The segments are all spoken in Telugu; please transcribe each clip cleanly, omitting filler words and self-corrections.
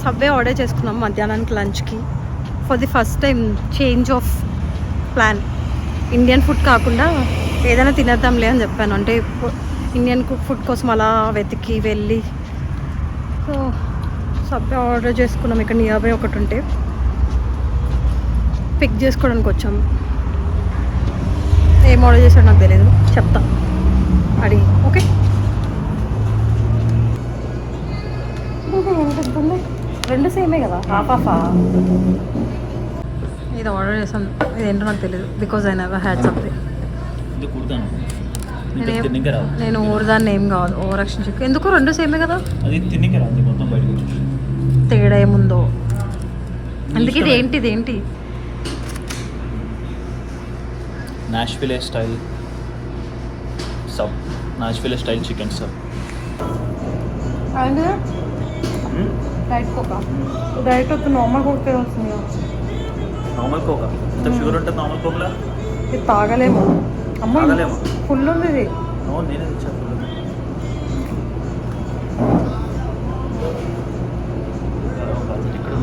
సబ్వే ఆర్డర్ చేసుకున్నాం మధ్యాహ్నానికి లంచ్కి. For the first time change of plan. Indian food కాకుండా ఏదైనా తినేద్దాంలే అని చెప్పాను. అంటే ఇండియన్ ఫుడ్ కోసం అలా వెతికి వెళ్ళి సో సబ్వే ఆర్డర్ చేసుకున్నాం. ఇక్కడ నియర్ బై ఒకటి ఉంటే పిక్ చేసుకోవడానికి వచ్చాము. ఏం ఆర్డర్ చేశాడు నాకు తెలియదు, చెప్తా అడిగి. ఓకే, రెండు సేమే కదా, హాఫ్. ఇది ఆర్డర్ చేసాను, ఇదేంటో నాకు తెలియదు. Because I never had something. నేను ఊరదాన్ని ఏం కావాలి ఓవర్ యాక్షన్ చెక్. ఎందుకు రెండు సేమే కదా, తేడా ఏముందో. అందుకే ఇది ఏంటి Nashville style chicken sub. Diet Coca, diet వద్దు, నార్మల్ కోకే వస్తుంది. నార్మల్ కోకా ఎంత షుగర్ ఉంటుంది నార్మల్ కోక్లా? ఇది తాగలేము. అమ్మ ఫుల్ ఉంది ఇది. నేనే తెచ్చాను ఫుల్. ఇక్కడ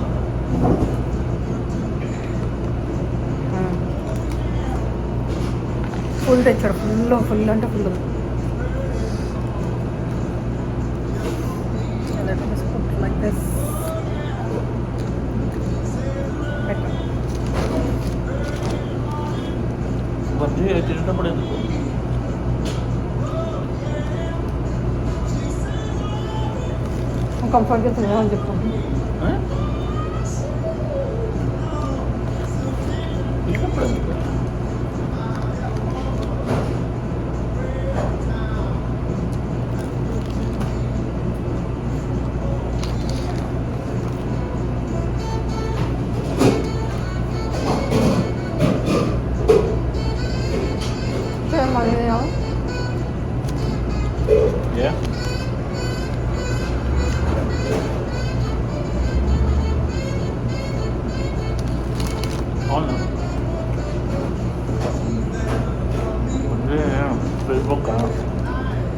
ఫుల్ తెచ్చాడు, ఫుల్ అంటే ఫుల్. లైక్ దిస్ తినేటప్పుడు ఎందుకు కంఫర్ట్గా తినేమని చెప్తాను. తినేటప్పుడు ఎందుకు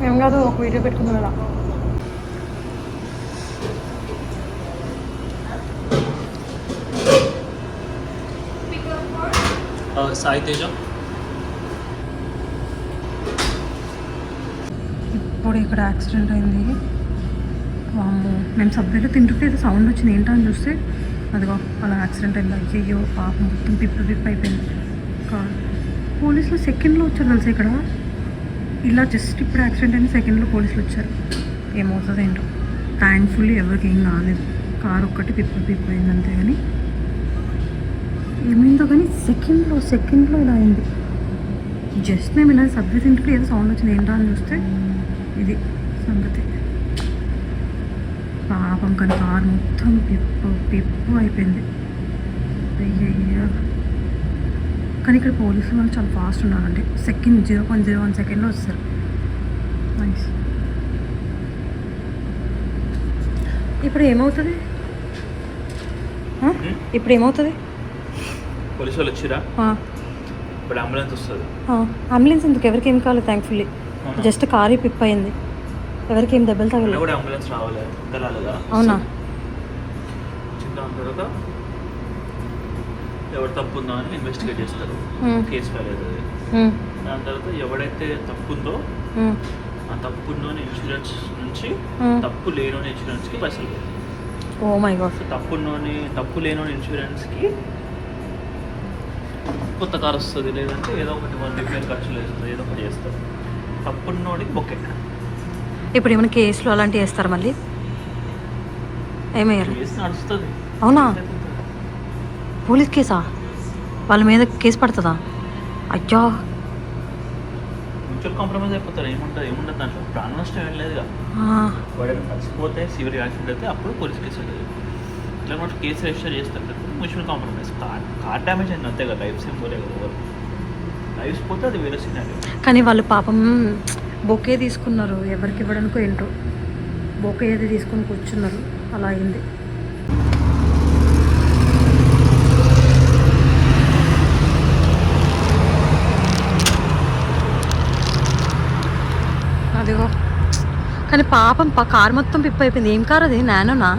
ఏం కాదు, ఒక వీడియో పెట్టుకుందాం ఇలా. సాయి తేజ. ఇప్పుడు ఇక్కడ యాక్సిడెంట్ అయింది. మేము సబ్వేలో తింటుంటే ఏదో సౌండ్ వచ్చింది, ఏంటో అని చూస్తే అదిగో అలా యాక్సిడెంట్ అయింది. అయ్యో పాపం, మొత్తం పిప్పు అయిపోయింది. పోలీసులు సెకండ్లో వచ్చారు తెలుసా ఇక్కడ. ఇలా జస్ట్ ఇప్పుడు యాక్సిడెంట్ అయింది, సెకండ్లో పోలీసులు వచ్చారు. ఏమవుతుంది ఏంటో. థ్యాంక్ఫుల్లీ ఎవరికి ఏం కాలేదు. కారు ఒక్కటి పిప్పు అయింది అంతే. కానీ ఏమైందో కానీ సెకండ్లో ఇలా అయింది. జస్ట్ మేము ఇలా సబ్వే తింటుంటే ఏదో సౌండ్ వచ్చింది, ఏంటో అని చూస్తే ఇది సంగతి. పాపం కానీ కారు మొత్తం పిప్పు అయిపోయింది. అయ్యయ్యో. కానీ ఇక్కడ పోలీసులు వాళ్ళు చాలా ఫాస్ట్ ఉన్నారండి. 0.01 సెకండ్లో వస్తారు. నైస్. ఇప్పుడు ఏమవుతుంది? పోలీసు వాళ్ళు వచ్చిరా? ఇప్పుడు అంబులెన్స్ వస్తుంది. అంబులెన్స్ ఎందుకు? ఎవరికి ఏం కావాలి? థ్యాంక్ఫుల్లీ జస్ట్ కారు పిప్ అయింది, ఎవరికి ఏం దెబ్బలు తగలేదు. కూడా అంబులెన్స్ రావాలి. అవునా? చిన్న తర్వాత ఎవరు తప్పు ఉందో అని ఇన్వెస్టిగేట్ చేస్తారు, కేసు ఫైల్ అవుతుంది. దాని తర్వాత ఎవడైతే తప్పు ఉందో ఆ తప్పున్నోని ఇన్సూరెన్స్ నుంచి తప్పు లేనోని ఇన్సూరెన్స్కి పైసలు పోతాయి. Oh my god. తప్పు లేనోని ఇన్సూరెన్స్కి కొత్త కారు వస్తుంది, లేదంటే ఏదో ఒకటి వాళ్ళు రిపేర్ ఖర్చులు వేస్తుంది, ఏదో ఒకటి చేస్తారు. తప్పున్నోడికి బొక్కే. ఇప్పుడు ఏమైనా కేసులు అలాంటివి వేస్తారు మళ్ళీ? ఏమయ్యారు? కేసు నడుస్తుంది. అవునా? పోలీస్ కేసా? వాళ్ళ మీద కేసు పడుతుందా? అయ్యా, మ్యూచువల్ కాంప్రమైజ్ అయిపోతారు. ఏముండదు దాంట్లో, ప్రాణ నష్టం ఏం లేదుగా. వాడు చచ్చిపోతే సివియర్ యాక్సిడెంట్ అయితే అప్పుడు పోలీస్ కేసు ఉంటుంది. ఇట్లా కూడా కేసు రిజిస్టర్ చేస్తారు. Mutual compromise. కార్ డ్యామేజ్ అయింది అంతే కదా, లైఫ్స్ ఏం పోలే కదా. లైఫ్స్ పోతే అది వేరే సినారియో. కానీ వాళ్ళు పాపం బొకే తీసుకున్నారు, ఎవరికి ఇవ్వడానికో ఏంటో బొకే ఏది తీసుకొని కూర్చున్నారు, అలా అయింది. అదిగో. కానీ పాపం కారు మొత్తం పిప్ అయిపోయింది. ఏం కారు అది? నానోనా?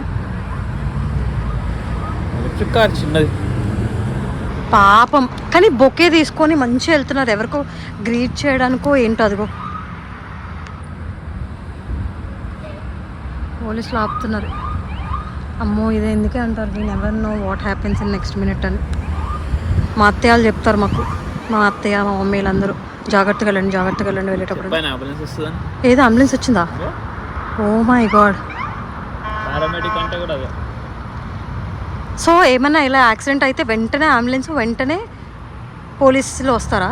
ఎలక్ట్రిక్ కార్ చిన్నది. పాపం కానీ బొకే తీసుకొని మంచిగా వెళ్తున్నారు, ఎవరికో గ్రీట్ చేయడానికో ఏంటో. అదిగో పోలీసులు ఆపుతున్నారు. అమ్మో ఇది ఎందుకే అంటారు, we never know what happens in next minute అని. మా అత్తయ్య వాళ్ళు చెప్తారు మాకు, మా అత్తయ్య మా మమ్మీ వీళ్ళందరూ జాగ్రత్తగా వెళ్ళండి వెళ్ళేటప్పుడు. ఏదో అంబులెన్స్ వచ్చిందా? ఓ మై గాడ్. సో ఏమన్నా ఇలా యాక్సిడెంట్ అయితే వెంటనే అంబులెన్స్, వెంటనే పోలీసులు వస్తారా?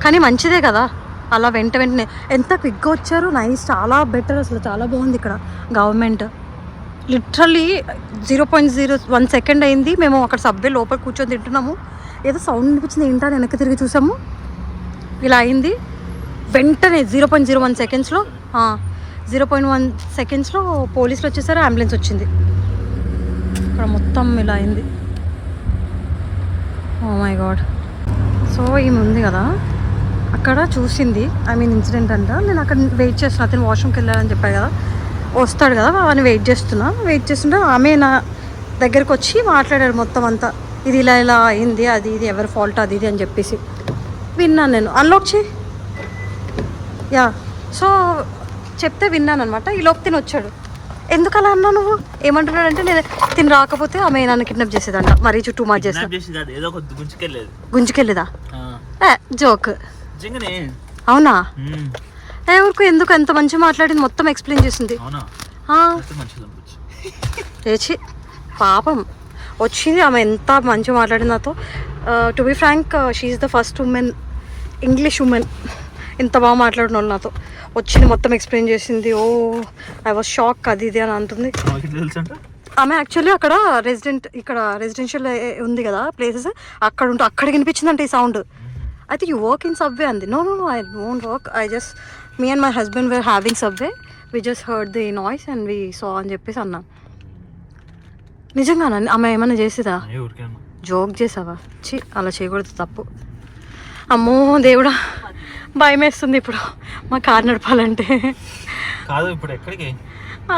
కానీ మంచిదే కదా అలా వెంటనే ఎంత క్విక్గా వచ్చారు. నైస్, చాలా బెటర్, అసలు చాలా బాగుంది ఇక్కడ గవర్నమెంట్. లిటరల్లీ 0.01 సెకండ్ అయింది, మేము అక్కడ సబ్వే లోపల కూర్చొని తింటున్నాము. ఏదో సౌండ్ అనిపించింది, ఏంటో వెనక్కి తిరిగి చూసాము, ఇలా అయింది. వెంటనే 0.01 సెకండ్స్లో 0.1 సెకండ్స్లో పోలీసులు వచ్చేసారు, అంబులెన్స్ వచ్చింది. ఇక్కడ మొత్తం ఇలా అయింది. ఓ మై గాడ్. సో ఈమె ఉంది కదా అక్కడ చూసింది, ఐ మీన్ ఇన్సిడెంట్ అంట. నేను అక్కడ వెయిట్ చేస్తున్నా, అతను వాష్రూమ్కి వెళ్ళాలని చెప్పాను కదా, వస్తాడు కదా అని వెయిట్ చేస్తుంటే ఆమె నా దగ్గరకు వచ్చి మాట్లాడారు మొత్తం అంతా. ఇది ఇలా అయింది, అది ఇది ఎవరి ఫాల్ట్ అది ఇది అని చెప్పేసి విన్నాను నేను. అన్లాక్ చేయి. యా, సో చెప్తే విన్నాను అనమాట. ఈ లోపు తిని వచ్చాడు. ఎందుకు అలా అన్నా నువ్వు? ఏమంటున్నాడంటే నేను తిని రాకపోతే ఆమె నన్ను కిడ్నాప్ చేసేదంట, మరీ చుట్టూ మా చేస్తా. గుంజుకెళ్ళేదా? జోక్. అవునా? ఎవరికి ఎందుకు ఎంత మంచిగా మాట్లాడింది, మొత్తం ఎక్స్ప్లెయిన్ చేసింది. చేసి పాపం వచ్చింది ఆమె, ఎంత మంచిగా మాట్లాడింది నాతో. To be frank, she's the first woman, English woman ఇంత బాగా మాట్లాడిన వాళ్ళు నాతో. వచ్చింది మొత్తం ఎక్స్ప్లెయిన్ చేసింది. ఓ ఐ వాజ్ షాక్, అది ఇది అని అంటుంది. ఆమె యాక్చువల్లీ అక్కడ ఇక్కడ రెసిడెన్షియల్ ఉంది కదా ప్లేసెస్, అక్కడ వినిపించిందంటే ఈ సౌండ్. అయితే యూ వర్క్ ఇన్ సబ్వే అంది. No I don't work, I just me and my husband were having subway, we just heard the noise and we so అని చెప్పేసి అన్నాను. నిజంగానా? ఆమె ఏమైనా చేసేదా? జోక్ చేసావా? అలా చేయకూడదు, తప్పు. అమ్మో దేవుడా, భయం వేస్తుంది ఇప్పుడు మా కారు నడపాలంటే.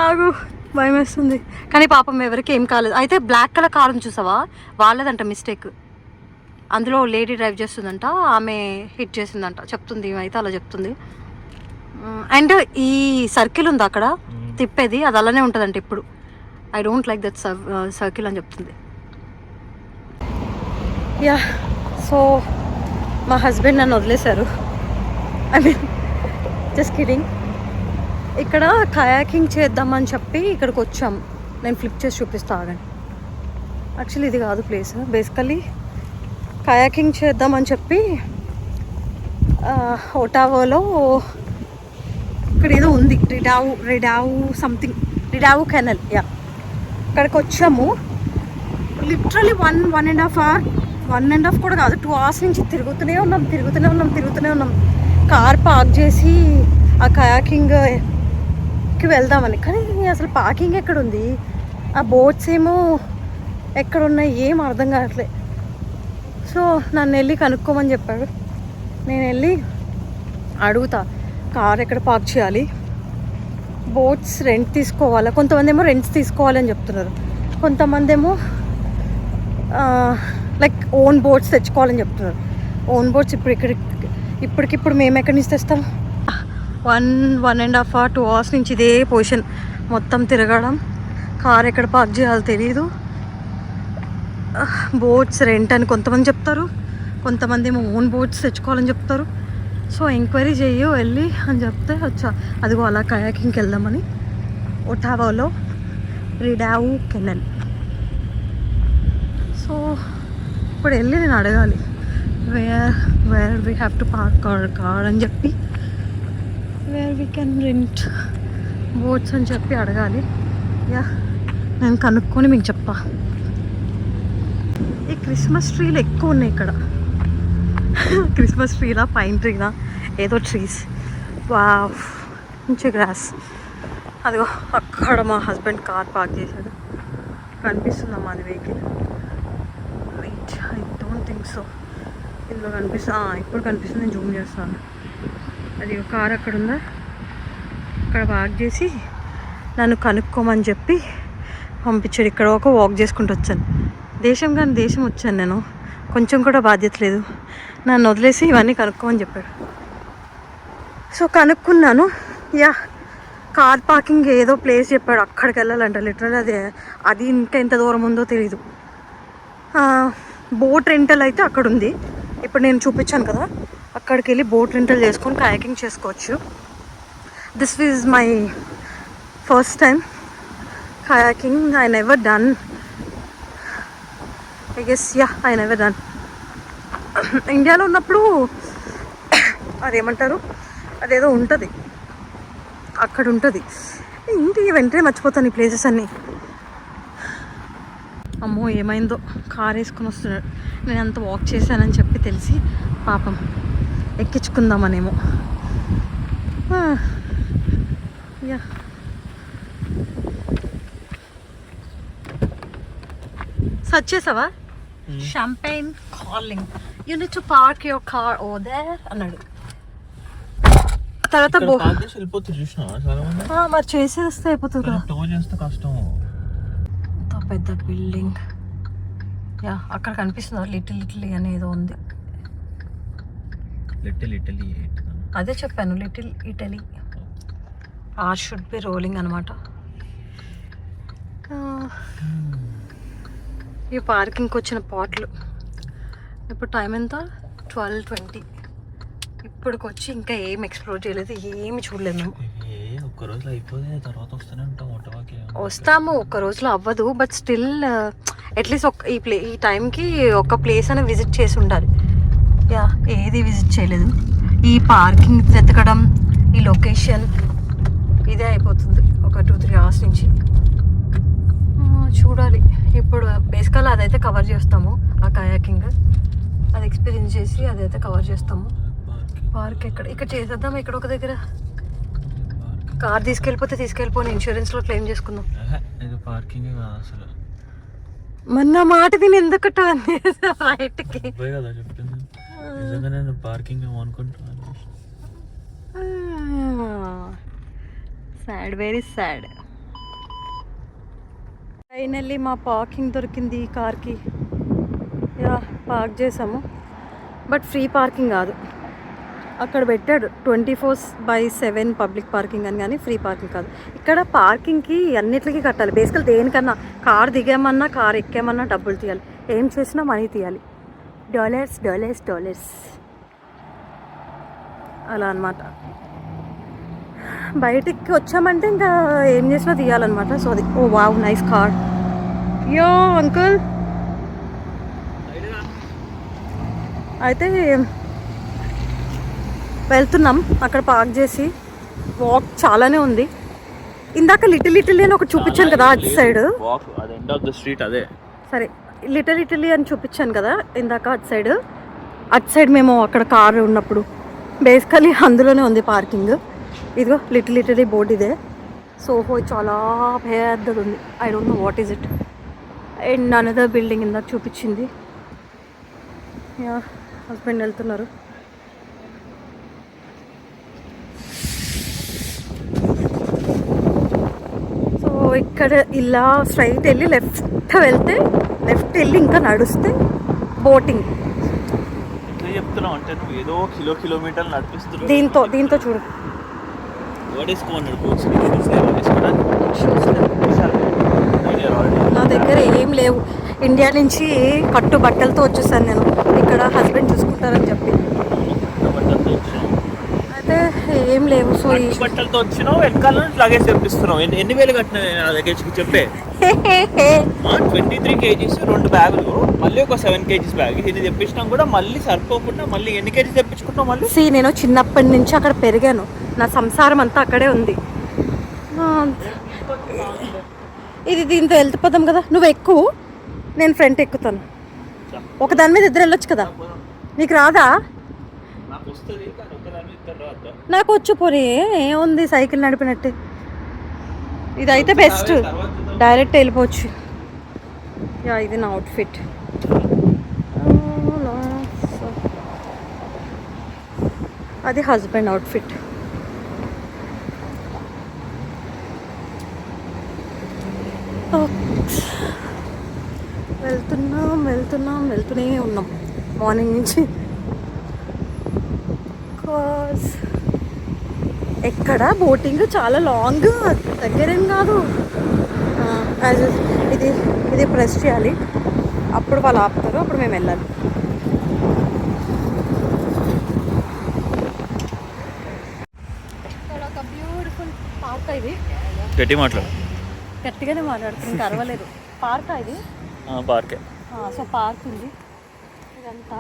ఆగు, భయం వేస్తుంది. కానీ పాపం ఎవరికి ఏం కాలేదు. అయితే బ్లాక్ కలర్ కారు చూసావా, వాళ్ళదంట మిస్టేక్. అందులో లేడీ డ్రైవ్ చేస్తుందంట, ఆమె హిట్ చేసిందంట చెప్తుంది, అయితే అలా చెప్తుంది. అండ్ ఈ సర్కిల్ ఉంది అక్కడ తిప్పేది, అది అలానే ఉంటుందంట ఇప్పుడు. I don't like that circle అని చెప్తుంది. యా, సో మా హస్బెండ్ నన్ను వదిలేశారు. I mean just kidding. ఇక్కడ కయాకింగ్ చేద్దామని చెప్పి ఇక్కడికి వచ్చాం. నేను ఫ్లిప్ చేసి చూపిస్తా, ఆగండి. యాక్చువల్లీ ఇది కాదు ప్లేస్, బేసికలీ కయాకింగ్ చేద్దామని చెప్పి ఒటావాలో ఇక్కడ ఏదో ఉంది, రిడావు కెనల్. యా, అక్కడికి వచ్చాము. లిటరలీ 1.5 hours, 1.5 hours కూడా కాదు, 2 hours నుంచి తిరుగుతూనే ఉన్నాం. కార్ పార్క్ చేసి ఆ కయాకింగ్కి వెళ్దామని. కానీ అసలు పార్కింగ్ ఎక్కడుంది, ఆ బోట్స్ ఏమో ఎక్కడున్నాయి ఏం అర్థం కావట్లే. సో నన్ను వెళ్ళి కనుక్కోమని చెప్పాడు. నేను వెళ్ళి అడుగుతా కార్ ఎక్కడ పార్క్ చేయాలి, బోట్స్ రెంట్ తీసుకోవాలా. కొంతమంది ఏమో రెంట్స్ తీసుకోవాలని చెప్తున్నారు, కొంతమంది ఏమో లైక్ ఓన్ బోట్స్ తెచ్చుకోవాలని చెప్తున్నారు. ఓన్ బోట్స్ ఇప్పటికిప్పుడు మేము ఎక్కడి నుంచి తెస్తాం? 1.5 hours, 2 hours నుంచి ఇదే పొజిషన్, మొత్తం తిరగడం. కార్ ఎక్కడ పార్క్ చేయాలో తెలీదు. బోట్స్ రెంట్ అని కొంతమంది చెప్తారు, కొంతమంది ఏమో ఓన్ బోట్స్ తెచ్చుకోవాలని చెప్తారు. సో ఎంక్వైరీ చెయ్యి వెళ్ళి అని చెప్తే వచ్చా. అదిగో అలా కయాకింగ్కి వెళ్దామని ఒటావాలో రిడావు కెనల్. సో ఇప్పుడు వెళ్ళి నేను అడగాలి where we have to park our car అని చెప్పి, where we can rent boats అని చెప్పి అడగాలి. యా, నేను కనుక్కొని మీకు చెప్తా. ఈ క్రిస్మస్ ట్రీలు ఎక్కువ ఉన్నాయి ఇక్కడ. క్రిస్మస్ ట్రీలా, పైన్ ట్రీలా, ఏదో ట్రీస్. వావ్, మంచి గ్రాస్. అదిగో అక్కడ మా హస్బెండ్ కార్ పార్క్ చేశాడు, కనిపిస్తుందమ్మా అది vehicle. Wait, I don't think so. ఇందులో ఇప్పుడు కనిపిస్తుంది, నేను జూమ్ చేస్తాను. అది కార్ అక్కడ ఉందా, అక్కడ పార్క్ చేసి నన్ను కనుక్కోమని చెప్పి పంపించాడు. ఇక్కడ ఒక వాక్ చేసుకుంటూ వచ్చాను. దేశం కానీ దేశం వచ్చాను నేను. కొంచెం కూడా బాధ్యత లేదు. నన్ను వదిలేసి ఇవన్నీ కనుక్కోమని చెప్పాడు. సో కనుక్కున్నాను. యా, కార్ పార్కింగ్ ఏదో ప్లేస్ చెప్పాడు, అక్కడికి వెళ్ళాలంట. లిటరల్ అది ఇంకా ఎంత దూరం ఉందో తెలీదు. బోట్ రెంటల్ అయితే అక్కడ ఉంది. ఇప్పుడు నేను చూపించాను కదా, అక్కడికి వెళ్ళి బోట్ రెంటల్ చేసుకొని కయాకింగ్ చేసుకోవచ్చు. This is my first time kayaking. I never done, I guess, yeah, I never done. ఇండియాలో ఉన్నప్పుడు అదేమంటారు, అదేదో ఉంటుంది అక్కడ ఉంటుంది. ఇంటికి వెంటనే మర్చిపోతాను ఈ ప్లేసెస్ అన్నీ. అమ్మో ఏమైందో, కార్ వేసుకొని వస్తున్నాడు. నేను అంత వాక్ చేశానని చెప్పి తెలిసి పాపం ఎక్కించుకుందామనేమో. యా, సర్చ్ చేసావా? Champagne calling, you need to park your car over there అన్నాడు. తర్వాత మరి చేసేస్తే అయిపోతుంది కదా. పెద్ద బిల్డింగ్. యా, అక్కడ కనిపిస్తుంది లిటిల్ ఇటలీ అనేదో ఉంది. లిటిల్ ఇటలీ అదే చెప్పాను, little Italy. Or should be rolling అనమాట. ఈ పార్కింగ్కి వచ్చిన పాట్లు. ఇప్పుడు టైం ఎంత? 12:20. ఇప్పటికి వచ్చి ఇంకా ఏం ఎక్స్ప్లోర్ చేయలేదు, ఏమి చూడలేదు మేము. ఒక్కరోజులో అయిపోతే తర్వాత వస్తూనే ఉంటాం. వస్తాము, ఒక్క రోజులో అవ్వదు. బట్ స్టిల్ అట్లీస్ట్ ఈ టైంకి ఒక ప్లేస్ అని విజిట్ చేసి ఉండాలి. యా, ఏది విజిట్ చేయలేదు. ఈ పార్కింగ్ వెతకడం, ఈ లొకేషన్, ఇదే అయిపోతుంది ఒక 2-3 అవర్స్ నుంచి. చూడాలి. ఇప్పుడు బేసికల్ అదైతే కవర్ చేస్తాము, ఆ కయాకింగ్ అది ఎక్స్పీరియన్స్ చేసి అదైతే కవర్ చేస్తాము. పార్క్ ఇక్కడ చేసేద్దాం. ఇక్కడ ఒక దగ్గర కార్ తీసుకెళ్ళిపోని ఇన్సూరెన్స్లో క్లెయిమ్ చేసుకుందాం. పార్కింగ్ అసలు మొన్న మాట తిని ఎందుకు బయటకి పార్కింగ్ అనుకుంటున్నాను. Sad, very sad. ఫైనల్లీ మా పార్కింగ్ దొరికింది ఈ కార్కి. యా, పార్క్ చేసాము. బట్ ఫ్రీ పార్కింగ్ కాదు, అక్కడ పెట్టాడు 24/7 పబ్లిక్ పార్కింగ్ అని, కానీ ఫ్రీ పార్కింగ్ కాదు. ఇక్కడ పార్కింగ్కి అన్నిటికీ కట్టాలి. బేసికల్ దేనికన్నా, కార్ దిగామన్నా కార్ ఎక్కామన్నా డబ్బులు తీయాలి, ఏం చేసినా మనీ తీయాలి. $. అలా అనమాట. బయటికి వచ్చామంటే ఇంకా ఏం చేసినా తీయాలన్నమాట. సో అది, ఓ వావ్, నైస్ కార్. యో అంకుల్. అయితే వెళ్తున్నాం. అక్కడ పార్క్ చేసి వాక్ చాలానే ఉంది. ఇందాక లిటిల్ ఇటలీ అని ఒకటి చూపించాను కదా అటు సైడ్. అదే సరే, లిటిల్ ఇటలీ అని చూపించాను కదా ఇందాక అటు సైడ్ మేము అక్కడ కార్ ఉన్నప్పుడు బేసికలీ అందులోనే ఉంది పార్కింగ్. ఇదిగో లిటిల్ ఇటలీ బోర్డు ఇదే. సోహో చాలా పెద్దది ఉంది. I don't know what is it. And another building ఇందాక చూపించింది. యా, హస్బెండ్ వెళ్తున్నారు. సో ఇక్కడ ఇలా స్ట్రైట్ వెళ్ళి లెఫ్ట్ వెళ్ళి ఇంకా నడుస్తే బోటింగ్. చెప్తున్నావు అంటే నువ్వు ఏదో కిలోమీటర్లు నడిపిస్తున్నావు. దీంతో చూడు. నా దగ్గర ఏం లేవు. ఇండియా నుంచి కట్టు బట్టలతో వచ్చేసాను నేను. ఇక్కడ హస్బెండ్ చూసుకుంటారని చెప్పి అయితే ఏం లేవు. సో ఈ బట్టలతో వచ్చినావు, వెనకాల లగేజ్ తెప్పిస్తున్నావు. ఎన్ని వేలు కట్టినా నా లగేజ్కి చెప్పే. 23 kgs 2 బ్యాగులు, మళ్ళీ ఒక 7 kgs బ్యాగ్. ఇది తెప్పించినా కూడా మళ్ళీ సరిపోకుండా మళ్ళీ ఎన్ని కేజీస్ తెప్పించుకుంటావు మళ్ళీ. నేను చిన్నప్పటి నుంచి అక్కడ పెరిగాను, నా సంసారం అంతా అక్కడే ఉంది. ఇది దీంతో వెళ్తుపోదాం కదా. నువ్వు ఎక్కువ, నేను ఫ్రంట్ ఎక్కుతాను. ఒక దాని మీద ఇద్దరు వెళ్ళొచ్చు కదా. నీకు రాదా? నాకు వచ్చు. పోనీ ఏముంది, సైకిల్ నడిపినట్టే. ఇదైతే బెస్ట్, డైరెక్ట్ వెళ్ళిపోవచ్చు. యా, ఇది నా అవుట్ఫిట్. అది హస్బెండ్ అవుట్ఫిట్. వెళ్తూనే ఉన్నాం మార్నింగ్ నుంచి. ఎక్కడ బోటింగ్ చాలా లాంగ్, దగ్గరేం కాదు. ఇది ప్రెస్ చేయాలి, అప్పుడు వాళ్ళు ఆపుతారు, అప్పుడు మేము వెళ్ళాలి. ఇక్కడ ఒక బ్యూటిఫుల్ పార్క్. ఇది గట్టిగానే మాట్లాడుతుంది, ఇంకా అరవలేదు. పార్క్ ఇది, పార్కే. సో పార్క్ ఉంది ఇదంతా.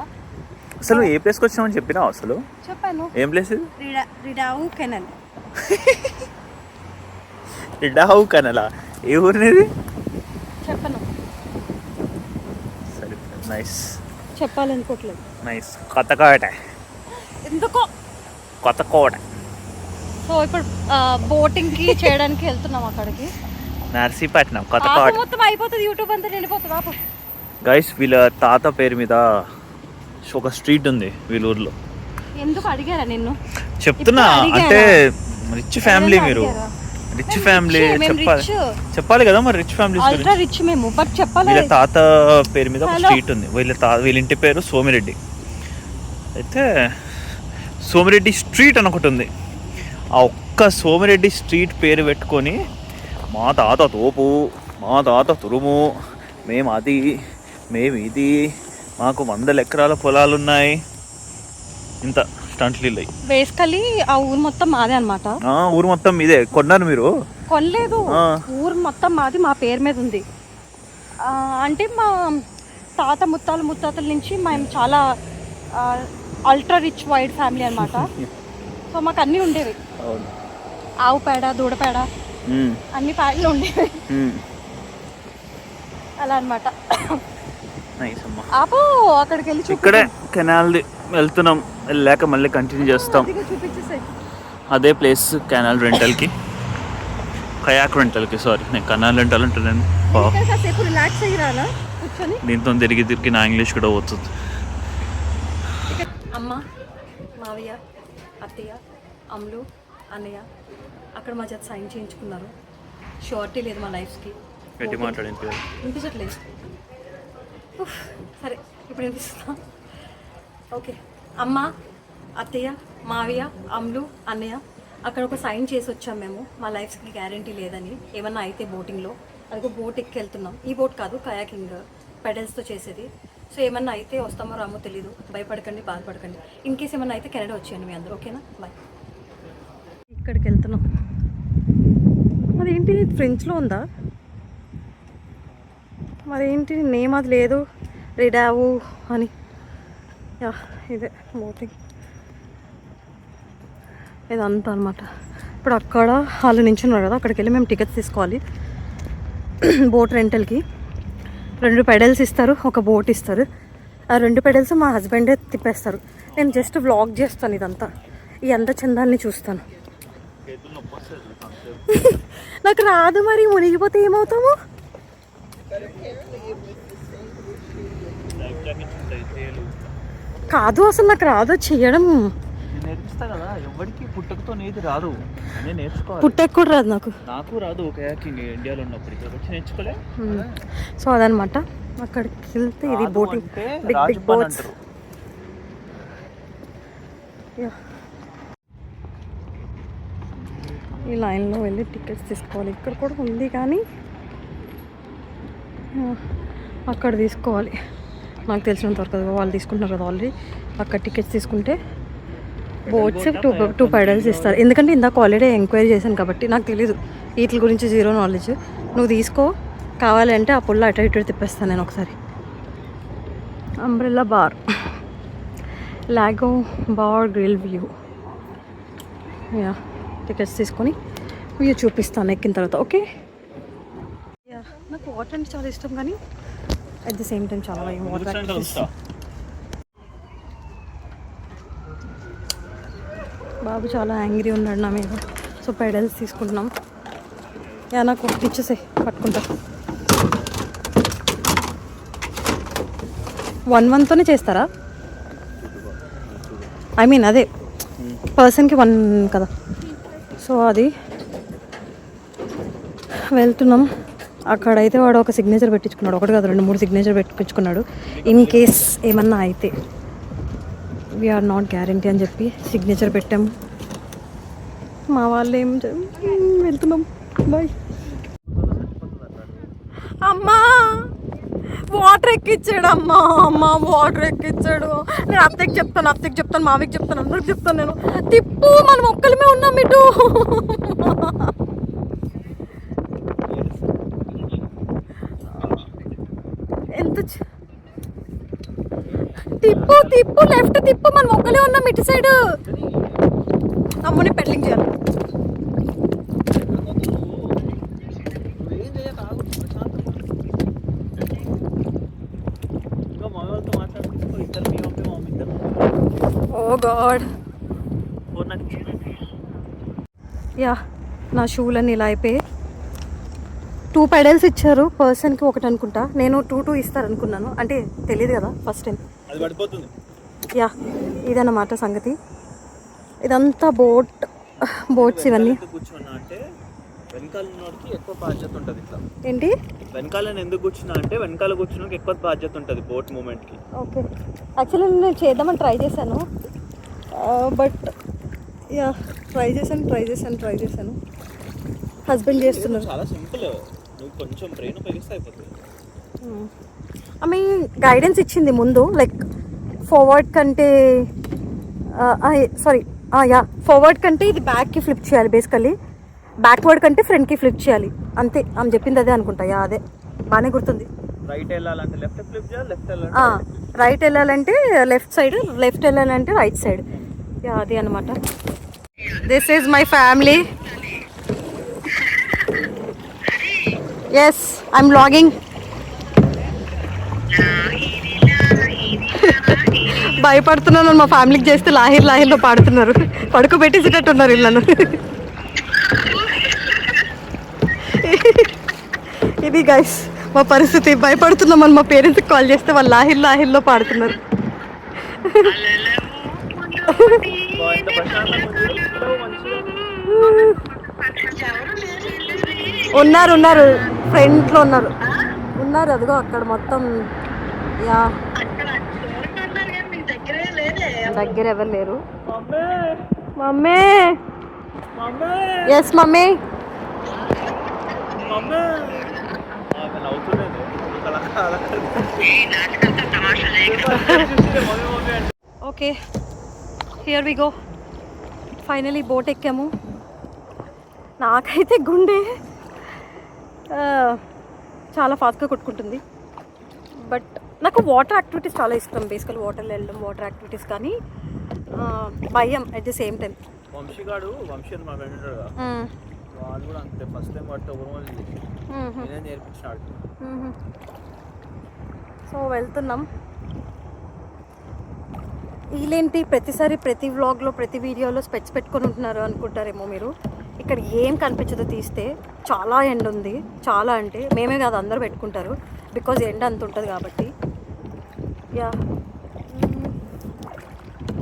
అసలు ఏ ప్లేస్కి వచ్చినామని చెప్పినా? అసలు చెప్పాను. ఏం ప్లేస్ ఇది? రిడావు కెనల్. రిడావు కెనలా? ఏ ఊరినిది? చెప్పను. సరే, నైస్. చెప్పాలనుకోవట్లేదు. నైస్. కొత్తకోట. ఎందుకో కొత్తకోట. సో ఇప్పుడు బోటింగ్కి చేయడానికి వెళ్తున్నాం అక్కడికి. నర్సీపట్నం కొత్తకోట. మొత్తం అయిపోతుంది, యూట్యూబ్ అంతా వెళ్ళిపోతుంది. ఆపు గైస్, వీళ్ళ తాత పేరు మీద ఒక స్ట్రీట్ ఉంది వీళ్ళ ఊర్లో. ఎందుకు అడిగారా నిన్ను? చెప్తున్నా, అంటే రిచ్ ఫ్యామిలీ, మీరు రిచ్ ఫ్యామిలీ చెప్పాలి కదా మరి. రిచ్ ఫ్యామిలీ రిచ్ మేము, బట్ చెప్పాలి. వీళ్ళ తాత పేరు మీద ఒక స్ట్రీట్ ఉంది. వీళ్ళ ఇంటి పేరు సోమిరెడ్డి. అయితే సోమిరెడ్డి స్ట్రీట్ అని ఒకటి ఉంది. ఆ ఒక్క సోమిరెడ్డి స్ట్రీట్ పేరు పెట్టుకొని మా తాత తోపు, మా తాత తురుము, మేము అది, మేము ఇది, మాకు 100 ఎకరాల పొలాలు ఉన్నాయి, ఇంత స్టంట్లు ఇల్లు. బేసికలీ ఆ ఊరు మొత్తం మాదే అనమాట. ఊరు మొత్తం మీదే. కొన్నారు మీరు? కొనలేదు, ఊరు మొత్తం మాది, మా పేరు మీద ఉంది. అంటే మా తాత ముత్తాతల నుంచి మేము చాలా అల్ట్రా రిచ్ వైడ్ ఫ్యామిలీ అనమాట. సో మాకు అన్నీ ఉండేవి. ఆవు పేడ, దూడ పేడ, అన్ని పేడలు ఉండేవి అలా అనమాట. ఆపో, అక్కడికి వెళ్ళి ఇక్కడే కెనాల్ది వెళ్తున్నాం. వెళ్ళాక మళ్ళీ కంటిన్యూ చేస్తాం. అదే ప్లేస్ కెనాల్ రెంటల్కి, కయాక్ రెంటల్కి. సారీ, నేను కెనాల్ రెంటల్ అంటున్నాను. దీంతో తిరిగి నా ఇంగ్లీష్ కూడా పోతుంది. అమ్మ, మావయ్య, అత్తయ్య, అమ్ములు, అన్నయ్య అక్కడ మా చేత సైన్ చేయించుకున్నారు. షూరిటీ లేదు మా లైఫ్కి. వినిపించట్లేదు. సరే, ఇప్పుడు వినిపిస్తా. ఓకే, అమ్మ, అత్తయ్య, మావయ్య, అమ్ములు, అన్నయ్య అక్కడ ఒక సైన్ చేసి వచ్చాం మేము. మా లైఫ్కి గ్యారంటీ లేదని, ఏమన్నా అయితే బోటింగ్లో. అదిగో బోట్ ఎక్కి వెళ్తున్నాం. ఈ బోట్ కాదు, కయాకింగ్ పెడల్స్తో చేసేది. సో ఏమన్నా అయితే వస్తామో రామో తెలీదు. భయపడకండి, బాధపడకండి. ఇన్ కేస్ ఏమన్నా అయితే కెనడా వచ్చేయండి మీ అందరూ. ఓకేనా? బాయ్. ఇక్కడికి వెళ్తున్నాం. అదేంటి ఫ్రెంచ్లో ఉందా? మరేంటి నేమ్ అది లేదు, రిడావు అని. యా, ఇదే బోటింగ్ ఇదంతా అనమాట. ఇప్పుడు అక్కడ వాళ్ళు నించున్నారు కదా, అక్కడికి వెళ్ళి మేము టికెట్స్ తీసుకోవాలి బోట్ రెంటల్కి. 2 పెడల్స్ ఇస్తారు, ఒక బోట్ ఇస్తారు. ఆ 2 పెడల్స్ మా హస్బెండే తిప్పేస్తారు. నేను జస్ట్ వ్లాగ్ చేస్తాను ఇదంతా, ఈ అంత చందాలని చూస్తాను. నాకు రాదు, మరి మునిగిపోతే ఏమవుతాము? కాదు, అసలు నాకు రాదు చేయడం. నేర్పిస్తా కదా, ఎవరికి పుట్టకతో నేది రాదు. నేను నేర్చుకోవాలి. పుట్టక కూడా రాదు నాకు రాదు. కయాకింగ్ ఇండియాలో ఉన్నప్పుడు ఇక్కడ వచ్చి నేర్చుకోలే. సో అదనమాట. అక్కడికి వెళ్తే ఇది బోటింగ్, బిగ్ బోట్స్. ఈ లైన్లో వెళ్ళి టికెట్స్ తీసుకోవాలి. ఇక్కడ కూడా ఉంది కానీ అక్కడ తీసుకోవాలి. నాకు తెలిసినంత వరకు కదా, వాళ్ళు తీసుకుంటున్నారు కదా ఆల్రెడీ. అక్కడ టికెట్స్ తీసుకుంటే బోట్స్ 2 పెడల్స్ ఇస్తారు. ఎందుకంటే ఇందాక ఆల్రెడీ ఎంక్వైరీ చేశాను కాబట్టి నాకు తెలీదు, వీటి గురించి జీరో నాలెడ్జ్. నువ్వు తీసుకో, కావాలంటే ఆ పుల్ల అటు ఇటు తిప్పేస్తాను నేను ఒకసారి. Umbrella bar, Lago bar grill view. Yeah, tickets తీసుకొని వ్యూ చూపిస్తాను ఎక్కిన తర్వాత. ఓకే. యా, నాకు వాటర్ అంటే చాలా ఇష్టం, కానీ అట్ ది సేమ్ టైం చాలా భయం వాటర్. బాబు చాలా యాంగ్రీ ఉన్నాడు నా మీద. సో పెడల్స్ తీసుకుంటున్నాం. యా, నాకు ఇచ్చేసే, పట్టుకుంటా. 1-1తోనే చేస్తారా? ఐ మీన్ అదే పర్సన్కి 1 కదా. సో అది వెళ్తున్నాం. అక్కడైతే వాడు ఒక సిగ్నేచర్ పెట్టించుకున్నాడు, ఒకటి కాదు 2-3 సిగ్నేచర్ పెట్టించుకున్నాడు. ఇన్ కేస్ ఏమన్నా అయితే వీఆర్ నాట్ గ్యారంటీ అని చెప్పి సిగ్నేచర్ పెట్టాము. మా వాళ్ళు వెళ్తున్నాం, బాయ్. అమ్మా వాటర్ ఎక్కించాడు, అమ్మ వాటర్ ఎక్కించాడు. నేను అత్తకి చెప్తాను, మావికి చెప్తాను, అందరికి చెప్తాను. నేను తిప్పు, మనం ఒక్కలమే ఉన్నాం ఇటు. ఎంత తిప్పు లెఫ్ట్ తిప్పు, మనం ఒక్కలే ఉన్నాం ఇటు సైడ్. అమ్మని పెడ్లింగ్ చేయాలి. ఓ గాడ్, యా నా షూలన్నీ ఇలా అయిపోయి 2 పెడల్స్ ఇచ్చారు పర్సన్కి, ఒకటి అనుకుంటా. నేను 2 ఇస్తారు అనుకున్నాను, అంటే తెలియదు కదా ఫస్ట్ టైం. యా ఇదన్నమాట సంగతి. ఇదంతా బోట్స్ ఇవన్నీ. వెనకాల ఉన్నోడికి ఎక్కువ బాధ్యత ఉంటుంది. ఇట్లా ఏంటి వెనకాల ఎందుకు కూర్చున్నా అంటే వెనకాల కూర్చున్నాకి ఎక్కువ బాధ్యత ఉంటుంది బోట్ మూమెంట్కి. ఓకే, యాక్చువల్లీ నేను చేద్దామని ట్రై చేశాను, బట్ యా ట్రై చేశాను. హస్బెండ్ చేస్తున్నారు. చాలా సింపుల్, నువ్వు కొంచెం బ్రెయిన్ ఉపయోగిస్తే అయిపోతుంది. ఆమె గైడెన్స్ ఇచ్చింది ముందు, లైక్ ఫార్వర్డ్ కంటే ఫార్వర్డ్ కంటే ఇది బ్యాక్కి ఫ్లిప్ చేయాలి, బేసికల్లీ బ్యాక్వర్డ్ కంటే ఫ్రంట్కి ఫ్లిప్ చేయాలి, అంతే. ఆమె చెప్పింది అదే అనుకుంటా. యా అదే బాగానే గుర్తుంది. రైట్ వెళ్ళాలంటే లెఫ్ట్ ఫ్లిప్ చేయాలి, రైట్ వెళ్ళాలంటే లెఫ్ట్ సైడ్, లెఫ్ట్ వెళ్ళాలంటే రైట్ సైడ్. యా అది అనమాట. This is my family. Yes I'm vlogging. భయపడుతున్నాను, మా ఫ్యామిలీకి చేస్తే లాహిర్లో పాడుతున్నారు, పడుకోబెట్టేసేటట్టున్నారు ఇళ్ళను. ఇది గైస్ మా పరిస్థితి. భయపడుతున్నామని మా పేరెంట్స్కి కాల్ చేస్తే వాళ్ళు లాహిర్లో పాడుతున్నారు. ఉన్నారు ఫ్రంట్లో ఉన్నారు అదిగో అక్కడ మొత్తం. యా దగ్గర ఎవరు లేరు. Mummy, yes mummy. Okay, here we go. Finally boat ఎక్కాము. నాకైతే గుండె చాలా ఫాస్ట్గా కొట్టుకుంటుంది, బట్ నాకు వాటర్ యాక్టివిటీస్ చాలా ఇష్టం. బేసికల్ వాటర్లో వెళ్ళడం, వాటర్ యాక్టివిటీస్, కానీ భయం at the same time. Vamshi మా ఫ్రెండ్ వాడు కూడా అంతే, ఫస్ట్ టైం వాటితో నేర్పించాడు. సో వెళ్తున్నాం. వీళ్ళేంటి ప్రతిసారి ప్రతి వ్లాగ్లో ప్రతి వీడియోలో స్పెట్స్ పెట్టుకొని ఉంటున్నారు అనుకుంటారేమో మీరు. ఇక్కడ ఏం కనిపించదో తీస్తే. చాలా ఎండ ఉంది, చాలా అంటే మేమే కాదు అందరూ పెట్టుకుంటారు, బికాజ్ ఎండ అంత ఉంటుంది కాబట్టి. యా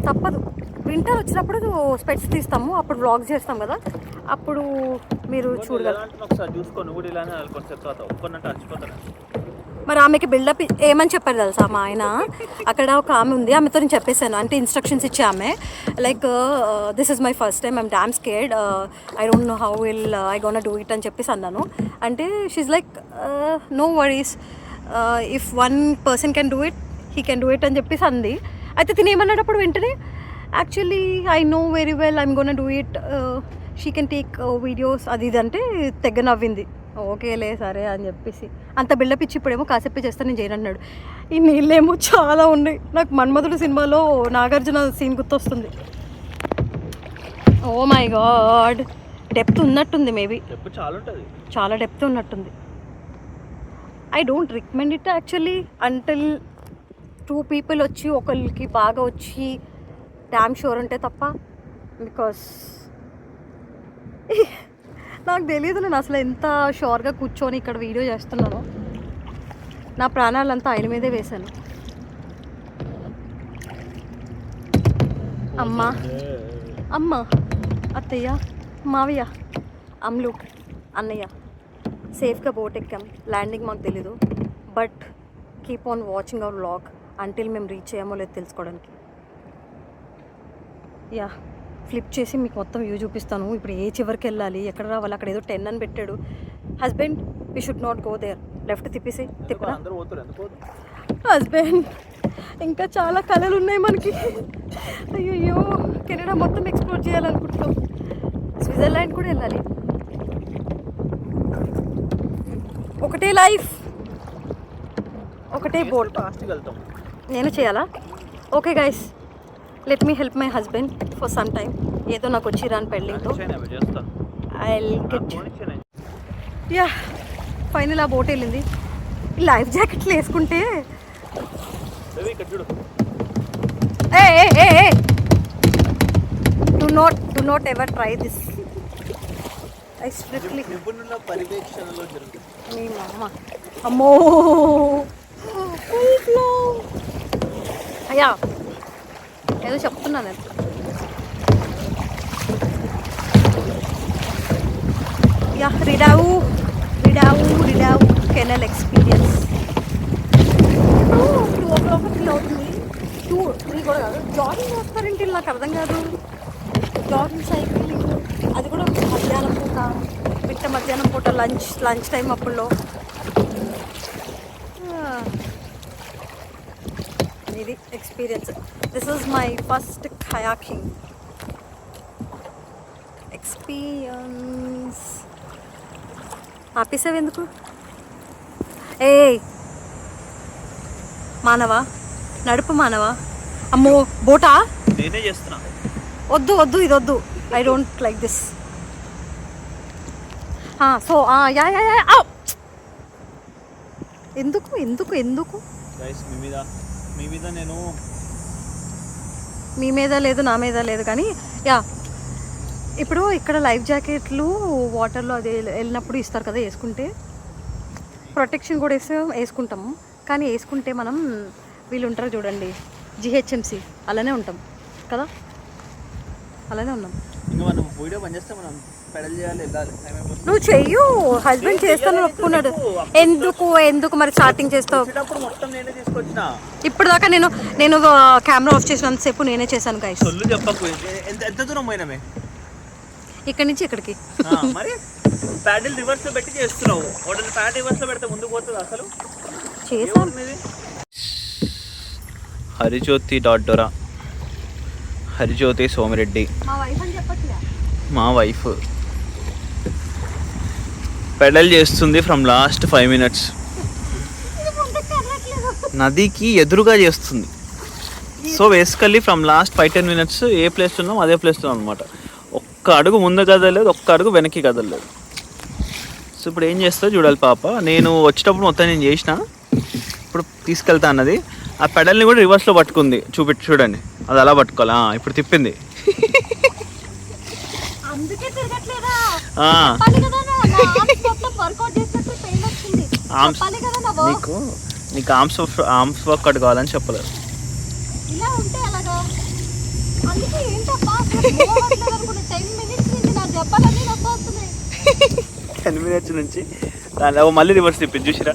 తప్పదు, వింటర్ వచ్చినప్పుడు స్పెట్స్ తీస్తాము, అప్పుడు వ్లాగ్స్ చేస్తాం కదా, అప్పుడు మీరు చూడగలరు. మరి ఆమెకి బిల్డప్ ఏమని చెప్పారు తెలుసా మా ఆయన? అక్కడ ఒక ఆమె ఉంది, ఆమెతో నేను చెప్పేశాను, అంటే ఇన్స్ట్రక్షన్స్ ఇచ్చే ఆమె, like this is my first time, I'm damn scared, I don't know how will I gonna do it అని చెప్పేసి అన్నాను. అంటే she's like no worries, if 1 person can do it, he can do it అని చెప్పేసి అంది. అయితే తిని ఏమన్నాడప్పుడు వెంటనే, actually I know very well I'm gonna do it, she can take videos అది ఇది అంటే తెగ నవ్వింది. ఓకేలే సరే అని చెప్పేసి అంత బిల్డప్ ఇచ్చి ఇప్పుడేమో కాసేపు చేస్తే నేను చేయను అన్నాడు. ఈ నీళ్ళేమో చాలా ఉన్నాయి. నాకు మన్మధుడు సినిమాలో నాగార్జున సీన్ గుర్తొస్తుంది. ఓ మై గాడ్, డెప్త్ ఉన్నట్టుంది, మేబీ చాలా డెప్త్ ఉన్నట్టుంది. I don't recommend it actually until 2 people వచ్చి ఒకరికి బాగా వచ్చి డ్యామ్ షూర్ ఉంటే తప్ప, బికాస్ నాకు తెలియదు నేను అసలు ఎంత షూర్గా కూర్చొని ఇక్కడ వీడియో చేస్తున్నాను. నా ప్రాణాలంతా ఆయన మీదే వేశాను. అమ్మ, అత్తయ్య, మావయ్య, అమ్ములు, అన్నయ్య, సేఫ్గా బోట్ ఎక్కాం. ల్యాండింగ్ మాకు తెలీదు, but keep on watching our vlog until మేము రీచ్ అయ్యామో లేదో తెలుసుకోవడానికి. యా, ఫ్లిప్ చేసి మీకు మొత్తం వ్యూ చూపిస్తాను. ఇప్పుడు ఏ చివరికి వెళ్ళాలి, ఎక్కడ రావాలి, అక్కడ ఏదో 10 అని పెట్టాడు. Husband, we should not go there. Left తిప్పేసి తిప్పరా హస్బెండ్. ఇంకా చాలా కళలు ఉన్నాయి మనకి. అయ్యో, కెనడా మొత్తం ఎక్స్ప్లోర్ చేయాలనుకుంటున్నాం. స్విట్జర్లాండ్ కూడా వెళ్ళాలి. ఒకటే లైఫ్, ఒకటే బోట్. నేను చేయాలా? Okay guys, let me help my husband for some time. ఏదో నాకు వచ్చి రాని పెళ్ళితో ఐ గెట్. యా, ఫైనల్ ఆ బోట్ వెళ్ళింది. లైఫ్ జాకెట్లు వేసుకుంటే do not ever try this. I strictly నిపుణుల పర్యవేక్షణలో జరుగుతుంది. మీ మామ అమ్మో అయ్యా ఏదో చెప్తున్నా నేను. Yeah, Rideau canal experience. ఇప్పుడు 2:00 అవుతుంది. 2-3 కూడా కాదు. జాగింగ్ చేస్తారంటే నాకు అర్థం కాదు. జాగింగ్, సైక్లింగ్, అది కూడా మధ్యాహ్నం పూట, మధ్యాహ్నం పూట లంచ్ టైం అప్పుడులో. ఇది experience. This is my first kayaking experience. ఆపేసావు ఎందుకు? ఏ మానవా, నడుపు మానవా. అమ్మో, బోటా? నేనే చేస్తున్నా. వద్దు ఇది వద్దు. I don't like this. So yeah ఎందుకు గైస్, మీ మీద నేను, మీ మీద లేదు, నా మీద లేదు, కానీ యా, ఇప్పుడు ఇక్కడ లైఫ్ జాకెట్లు వాటర్లో అది వెళ్ళినప్పుడు ఇస్తారు కదా, వేసుకుంటే ప్రొటెక్షన్ కూడా వేసుకుంటాము. కానీ వేసుకుంటే మనం, వీళ్ళు ఉంటారు చూడండి GHMC, అలానే ఉంటాం కదా, అలానే ఉన్నాం. ఇంకా మనం వీడియో పని చేస్తే మనం పెడల్ చేయాలి, వెళ్ళాలి. నువ్వు చెయ్యు, హస్బెండ్ చేస్తాను ఒప్పుకున్నాడు. ఎందుకు మరి స్టార్టింగ్ చేస్తావు? మొత్తం నేనే తీసుకొచ్చిన. ఇప్పుడు దాకా నేను కెమెరా ఆఫ్ చేసినంతసేపు నేనే చేశాను గైస్. చెప్పకు, ఎంత దూరం పోయినామే? ఇక్కడి నుంచి ఇక్కడికి. మరి ప్యాడిల్ రివర్స్ లో పెట్టి చేస్తున్నావు. ప్యాడ్ రివర్స్ లో పెడితే ముందుకు పోతుంది అసలు. చేసాను. హరిజ్యోతి .డొరా, హరిజ్యోతి సోమిరెడ్డి మా వైఫ్ పెడల్ చేస్తుంది ఫ్రమ్ లాస్ట్ 5 minutes. నదికి ఎదురుగా చేస్తుంది. So basically from last 5-10 minutes A place ఉన్నాం అదే ప్లేస్ ఉన్నాం అనమాట. ఒక్క అడుగు ముందు కదలేదు, ఒక్క అడుగు వెనక్కి కదలేదు. సో ఇప్పుడు ఏం చేస్తా చూడాలి పాప. నేను వచ్చేటప్పుడు మొత్తం నేను చేసిన, ఇప్పుడు తీసుకెళ్తా అన్నది. ఆ పెడల్ని కూడా రివర్స్లో పట్టుకుంది. చూడండి, అది అలా పట్టుకోవాలా. ఇప్పుడు తిప్పింది. నీకు ఆర్మ్స్ వర్కౌట్ కావాలని చెప్పలేదు. 10 minutes నుంచి దాని మళ్ళీ రివర్స్ తిప్పింది చూసిరా.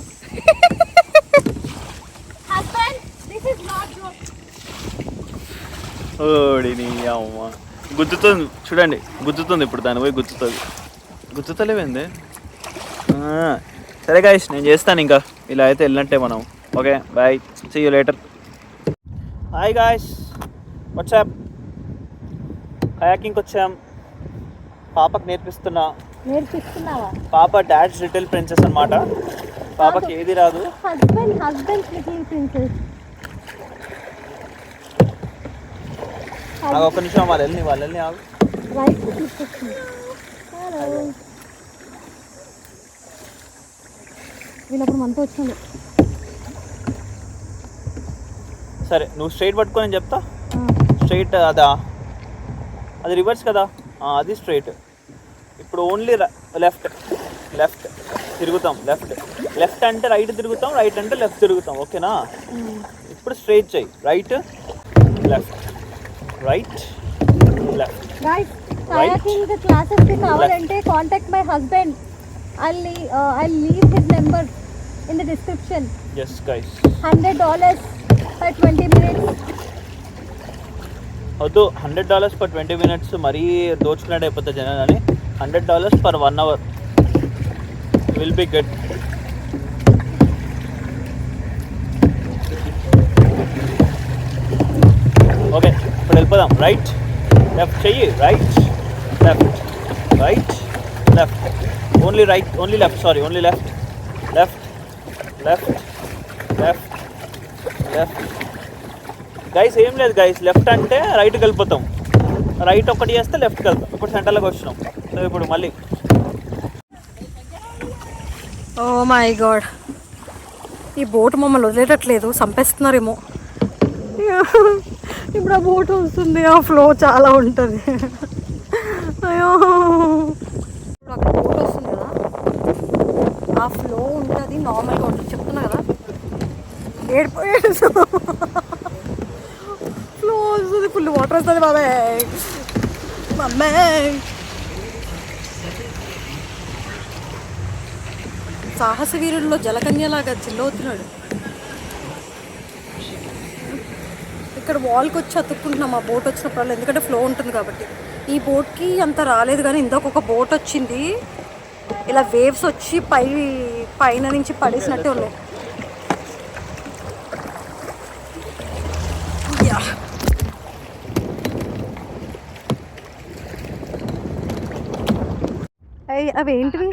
ఓడిని అమ్మ గుద్దుతుంది చూడండి, గుద్దుతుంది. ఇప్పుడు దాని పోయి గుద్దుతలేవేంది. సరే గాయ్స్, నేను చేస్తాను. ఇంకా ఇలా అయితే వెళ్ళినట్టే మనం. Okay, bye, see you later. Hi guys, what's up. కయాకింగ్కి వచ్చాం. పాపకు నేర్పిస్తున్నావా? పాప డాడ్స్ లిటిల్ ప్రిన్సెస్ అన్నమాట. పాపకి ఏది రాదు. Husband little princess. ఒక్క నిమిషం, వాళ్ళని ఆగు. వీళ్ళప్పుడు మనతో వచ్చింది. సరే, నువ్వు స్ట్రైట్ పట్టుకో, నేను చెప్తా. స్ట్రైట్ అది రివర్స్ కదా, అది స్ట్రైట్. ఇప్పుడు ఓన్లీ లెఫ్ట్ తిరుగుతాం. లెఫ్ట్ అంటే రైట్ తిరుగుతాం, రైట్ అంటే లెఫ్ట్ తిరుగుతాం. ఓకేనా? ఇప్పుడు స్ట్రైట్ చేయి. Right left. Guys, kayaking classes కావాలంటే contact my husband. I'll leave his number in the description. Yes, guys. $100 for 20 minutes. వద్దు $100 per 20 minutes మరీ దోచుకున్నట్టు అయిపోతుంది జనాలు అని $100 per 1 hour will be good. Okay ఇప్పుడు వెళ్ళిపోదాం. రైట్ లెఫ్ట్ చెయ్యి, right left right left, only right, only left, sorry only left left left left left. Guys ఏం లేదు గైస్, లెఫ్ట్ అంటే రైట్కి వెళ్ళిపోతాం, రైట్ ఒకటి చేస్తే లెఫ్ట్కి వెళ్తాం. ఇప్పుడు సెంటర్లోకి వచ్చినాం. సో ఇప్పుడు మళ్ళీ ఓ మై గాడ్, ఈ బోట్ మమ్మల్ని వదిలేటట్లేదు, చంపేస్తున్నారేమో. ఇప్పుడు ఆ బోట్ వస్తుంది, ఆ ఫ్లో చాలా ఉంటుంది. అయ్యో ఇప్పుడు అక్కడ బోట్ వస్తుంది కదా, ఆ ఫ్లో ఉంటుంది, నార్మల్గా ఉంటుంది. చెప్తున్నా కదా, ఏడిపోయాడు ఫ్లో వస్తుంది, ఫుల్ వాటర్ వస్తుంది. బాబాయ్ అమ్మాయి సాహస వీరుల్లో జలకన్యలాగా చిల్లవుతున్నాడు. ఇక్కడ వాల్కి వచ్చి అతుక్కుంటున్నాం ఆ బోట్ వచ్చినప్పుడు, ఎందుకంటే ఫ్లో ఉంటుంది కాబట్టి. ఈ బోట్కి అంత రాలేదు, కానీ ఇందాక ఒక బోట్ వచ్చింది, ఇలా వేవ్స్ వచ్చి పైన నుంచి పడేసినట్టే ఉన్నాయి. అవి ఏంటివి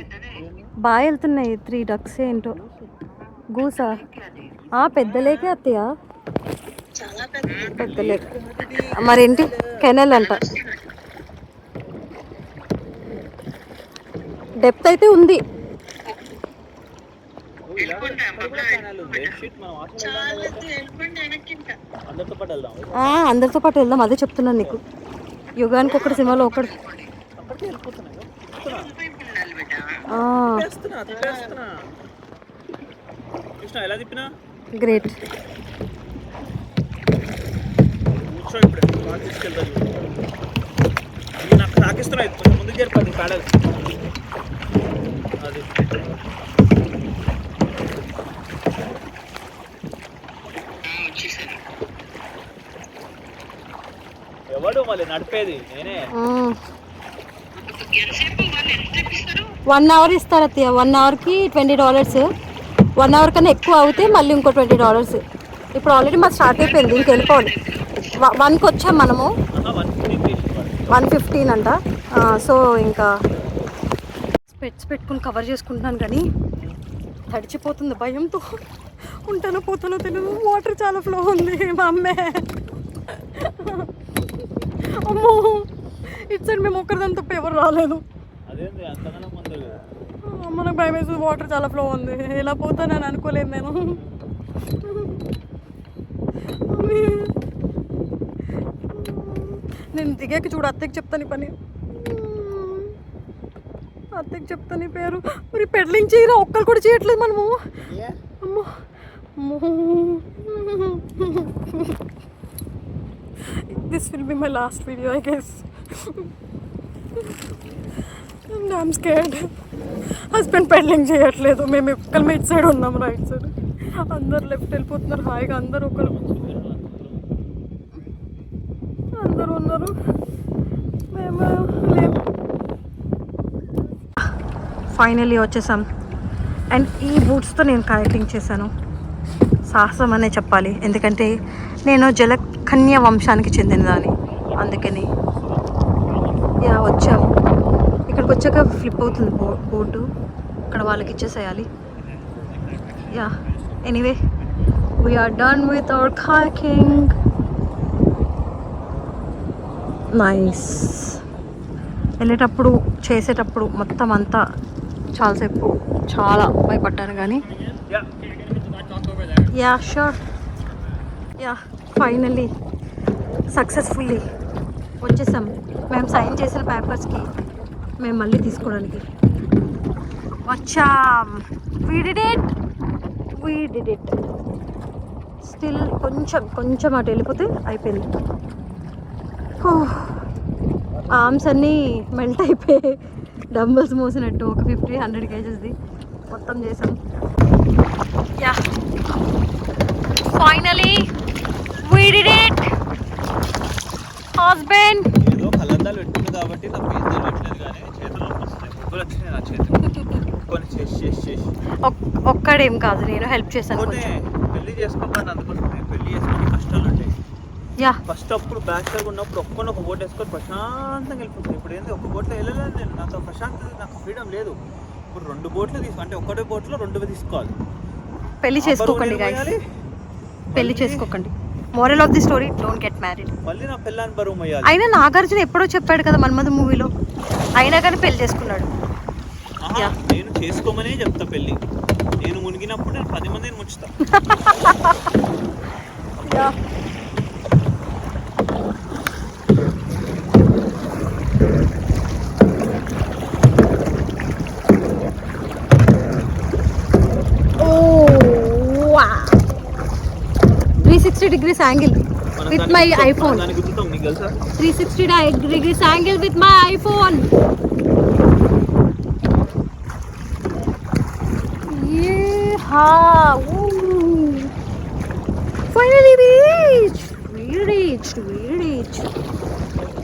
బాగా వెళ్తున్నాయి, 3 ducks ఏంటో, గూసా పెద్దలేకే అత్తయ్య, పెద్దలేక మరేంటి కెనల్ అంట. డెప్త్ అయితే ఉంది. అందరితో పాటు వెళ్దాం, అదే చెప్తున్నాను నీకు. యుగానికి ఒకటి, సినిమాలో ఒకటి. గ్రేట్. నాకు తాకిస్తున్నాయి, ముందుకు జరిపి ప్యాడల్. అది ఎవడు మళ్ళీ నడిపేది నేనే. 1 hour ఇస్తారు అత్తయ్య, 1 hourకి $20. 1 hour కన్నా ఎక్కువ అవుతే మళ్ళీ ఇంకో $20. ఇప్పుడు ఆల్రెడీ మాకు స్టార్ట్ అయిపోయింది, ఇంక వెళ్ళిపోవాలి. 1కి వచ్చాం మనము, 1:15 అంట. సో ఇంకా స్పెట్స్ పెట్టుకుని కవర్ చేసుకుంటున్నాను, కానీ తడిచిపోతుంది భయంతో. ఉంటానో పోతానో తెలియదు, వాటర్ చాలా ఫ్లో ఉంది. మా అమ్మే అమ్మో, ఇటు సైడ్ మేము ఒక్కరిదాని తప్ప ఎవరు రాలేదు. మనకు భయం వేస్తుంది, వాటర్ చాలా ఫ్లో ఉంది, ఇలా పోతానని అనుకోలేదు నేను. నేను దిగాక చూడు, అత్తకి చెప్తాను ఈ పని, అత్తకి చెప్తాను ఈ పేరు. మరి పెడ్లింగ్ చేయరా, ఒక్కరు కూడా చేయట్లేదు మనము. అమ్మో this will be my last video I guess. I'm scared. Husband peddling చేయట్లేదు, మేము ఒక్కరు ఇటు సైడ్ ఉన్నాం, రైట్ సైడ్. అందరు లెఫ్ట్ వెళ్ళిపోతున్నారు హాయిగా, అందరు ఒకరు అందరూ ఉన్నారు, మేము లేము. ఫైనలీ వచ్చేసాం. అండ్ ఈ బూట్స్తో నేను కనెక్టింగ్ చేశాను, సాహసం అనే చెప్పాలి, ఎందుకంటే నేను జలకన్య వంశానికి చెందినదాన్ని, అందుకని వచ్చాము. ఇక్కడికి వచ్చాక ఫ్లిప్ అవుతుంది బోటు, ఇక్కడ వాళ్ళకి ఇచ్చేసేయాలి. Anyway we're done with our kayaking. Nice. వెళ్ళేటప్పుడు చేసేటప్పుడు మొత్తం అంతా చాలాసేపు చాలా భయపడ్డాను, కానీ షూర్ ఫైనల్లీ సక్సెస్ఫుల్లీ వచ్చేసాం. మేము సైన్ చేసిన పేపర్స్కి మేము మళ్ళీ తీసుకోవడానికి వచ్చాం. We did it. స్టిల్ కొంచెం అటు వెళ్ళిపోతే అయిపోయింది. ఆర్మ్స్ అన్నీ మెల్ట్ అయిపోయి డంబుల్స్ మోసినట్టు ఒక 50-100 కేజెస్ది మొత్తం చేసాం. Yeah finally we did it husband. ఏదో కలందాలు పెట్టింది కాబట్టి నా పేరు తెలియట్లేదు కానీ చేతులు వస్తాయి. ముగ్గురు వచ్చినాయి నా చేతులు కొన్ని చేసి ఒక్కడేం కాదు, నేను హెల్ప్ చేశాను. పెళ్లి చేసుకోమని అందుకోసం పెళ్లి చేసుకుని కష్టాలు ఉంటాయి. యా ఫస్ట్ అప్పుడు బ్యాచిలర్ ఉన్నప్పుడు ఒక బోట్ వేసుకొని ప్రశాంతంగా వెళ్ళిపోతుంది. ఇప్పుడు ఏంది ఒక బోట్లో వెళ్ళలేదు నేను, నాతో ప్రశాంతత, నాకు ఫ్రీడమ్ లేదు. ఇప్పుడు 2 బోట్లు అంటే ఒకటే బోట్లో 2 తీసుకోవాలి. పెళ్లి చేసుకోకండి guys, పెళ్లి చేసుకోకండి. Moral of the story, don't get married. మళ్ళీ నా పిల్లని బరువు మొయ్యాలి. అయినా నాగార్జున ఎప్పుడో చెప్పాడు కదా మన్మథ మూవీలో, అయినా కానీ పెళ్లి చేసుకున్నాడు. నేను చేసుకోమనే చెప్తా పెళ్లి. నేను మునిగినప్పుడు నేను 10 మందిని ముంచుతా. degrees angle with my iPhone. 360 degrees angle with my iPhone. Yeah. Finally we reached.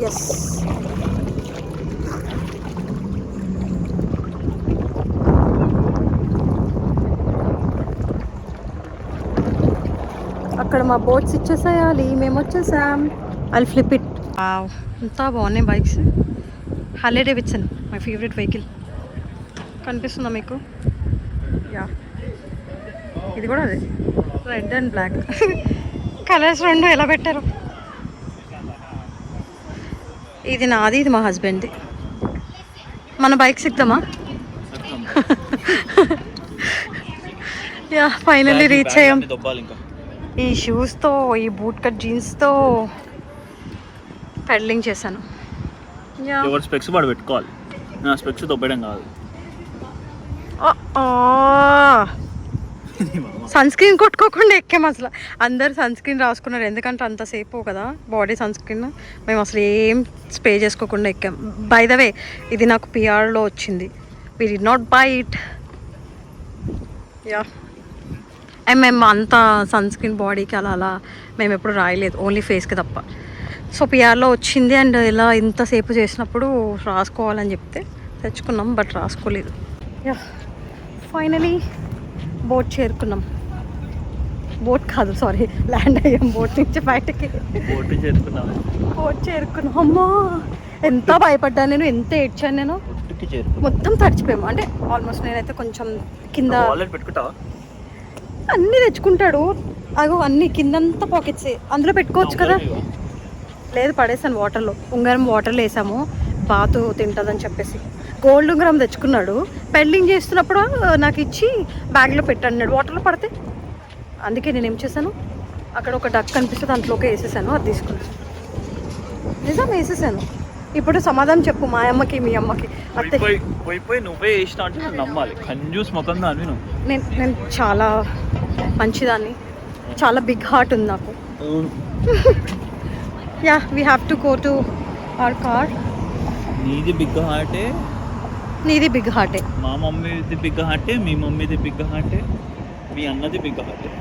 Yes. అక్కడ మా బోట్స్ ఇచ్చేసేయాలి, మేము వచ్చేసాం. I flip it. అంతా బాగున్నాయి bikes. Harley Davidson my favourite vehicle. కనిపిస్తుందా మీకు? యా, ఇది కూడా అదే, రెడ్ అండ్ బ్లాక్ కలర్స్ 2 ఎలా పెట్టారు. ఇది నాది, ఇది మా హస్బెండ్ది. మన బైక్స్ ఎక్కుదామా? యా ఫైనల్లీ రీచ్ అయ్యాం. ఈ షూస్తో, ఈ బూట్ కట్ జీన్స్తో పెడలింగ్ చేశాను. ఎవరు స్పెక్స్ వాడు పెట్టుకోవాలి, నా స్పెక్స్ దొబ్బడం కాదు. సన్ స్క్రీన్ కొట్టుకోకుండా ఎక్కాము. అసలు అందరు సన్ స్క్రీన్ రాసుకున్నారు, ఎందుకంటే అంతసేపు కదా బాడీ సన్ స్క్రీన్. మేము అసలు ఏం స్ప్రే చేసుకోకుండా ఎక్కాం. బై ద వే ఇది నాకు పిఆర్లో వచ్చింది. We didn't buy it. Yeah మేము అంత సన్ స్క్రీన్ బాడీకి అలా మేము ఎప్పుడు రాయలేదు, ఓన్లీ ఫేస్కి తప్ప. సో పిఆర్లో వచ్చింది. అండ్ ఇలా ఇంతసేపు చేసినప్పుడు రాసుకోవాలని చెప్తే తెచ్చుకున్నాం, బట్ రాసుకోలేదు. యా ఫైనలీ బోట్ చేరుకున్నాం. బోట్ కాదు, సారీ, ల్యాండ్ అయ్యాం బోట్ నుంచి బయటకి. బోట్ చేరుకున్నాం. అమ్మా ఎంత భయపడ్డాను నేను, ఎంత ఏడ్చాను నేను. మొత్తం తడిచిపోయాము. అంటే ఆల్మోస్ట్ నేనైతే కొంచెం కింద అన్నీ తెచ్చుకుంటాడు. అగో అన్నీ కిందంతా పాకెట్సే, అందులో పెట్టుకోవచ్చు కదా. లేదు, పడేసాను వాటర్లో. ఉంగరం వాటర్లో వేసాము, బాతు తింటుందని చెప్పేసి. గోల్డ్ ఉంగరం తెచ్చుకున్నాడు, పెళ్ళింగ్ చేస్తున్నప్పుడు నాకు ఇచ్చి బ్యాగ్లో పెట్టన్నాడు. వాటర్లో పడితే అందుకే నేను ఏం చేశాను, అక్కడ ఒక డక్ కనిపిస్తే దాంట్లోకి వేసేసాను, అది తీసుకున్నాను. నిజం వేసేసాను. ఇప్పుడు సమాధానం చెప్పు మా అమ్మకి, మీ అమ్మకి. నువ్వే చేసినా అంటే నేను నమ్మాలి. కంజూస్ మొత్తం దాన్ని నేను చాలా మంచిదాన్ని, చాలా బిగ్ హార్ట్ ఉంది నాకు. Yeah we have to go to our car. నీది బిగ్ హార్టే, నీది బిగ్ హార్టే, మా మమ్మీది బిగ్ హార్టే, మీ మమ్మీది బిగ్ హార్టే, మీ అన్నది బిగ్ హార్టే,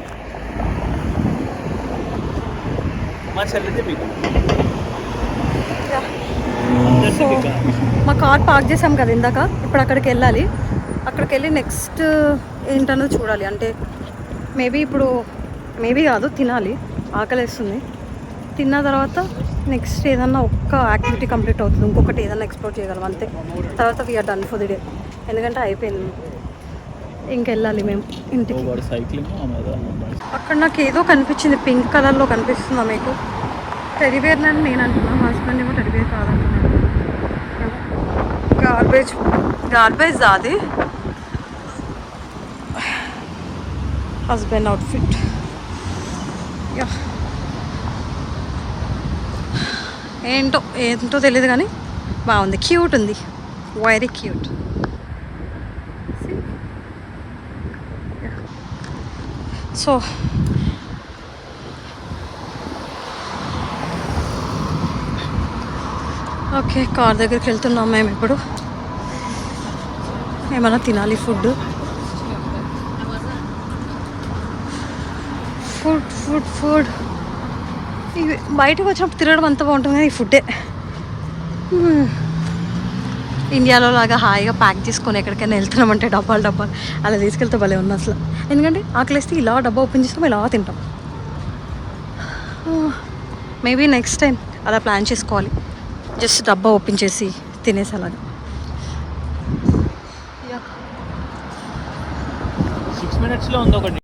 మా చెల్లిది బిగ్. సో మా కార్ పార్క్ చేసాం కదా ఇందాక, ఇప్పుడు అక్కడికి వెళ్ళాలి. అక్కడికి వెళ్ళి నెక్స్ట్ ఏంటన్నది చూడాలి. అంటే మేబీ కాదు, తినాలి, ఆకలేస్తుంది. తిన్న తర్వాత నెక్స్ట్ ఏదన్నా ఒక్క యాక్టివిటీ కంప్లీట్ అవుతుంది, ఇంకొకటి ఏదన్నా ఎక్స్ప్లోర్ చేయగలం అంతే. తర్వాత we're done for the day, ఎందుకంటే అయిపోయింది. ఇంకెళ్ళాలి మేము ఇంటికి. అక్కడ నాకు ఏదో కనిపించింది, పింక్ కలర్లో కనిపిస్తుందా మీకు? టెడీబేర్ అని నేను అంటున్నాను, హస్బెండ్ ఏమో టెడీబేర్ కాదంటున్నాను. గార్బేజ్ అది హస్బెండ్ అవుట్ఫిట్. ఏంటో తెలియదు కానీ బాగుంది, క్యూట్ ఉంది, very cute. So okay, car దగ్గరికి వెళ్తున్నాం మేము ఇప్పుడు. ఏమైనా తినాలి ఫుడ్. ఫుడ్ ఫుడ్ ఫుడ్ ఇవి బయటకు వచ్చినప్పుడు తిరగడం అంత బాగుంటుంది కానీ ఈ ఫుడ్డే ఇండియాలో లాగా హాయిగా ప్యాక్ చేసుకొని ఎక్కడికైనా వెళ్తున్నామంటే డబ్బాలు అలా తీసుకెళ్తే భలే ఉంది అసలు. ఎందుకంటే ఆకలిస్తే ఇలా డబ్బా ఓపెన్ చేస్తాం, ఇలా తింటాం. మేబీ నెక్స్ట్ టైం అలా ప్లాన్ చేసుకోవాలి, జస్ట్ డబ్బా ఓపెన్ చేసి తినేసి అలాగా. 6 minutes ఉంది ఒకటి.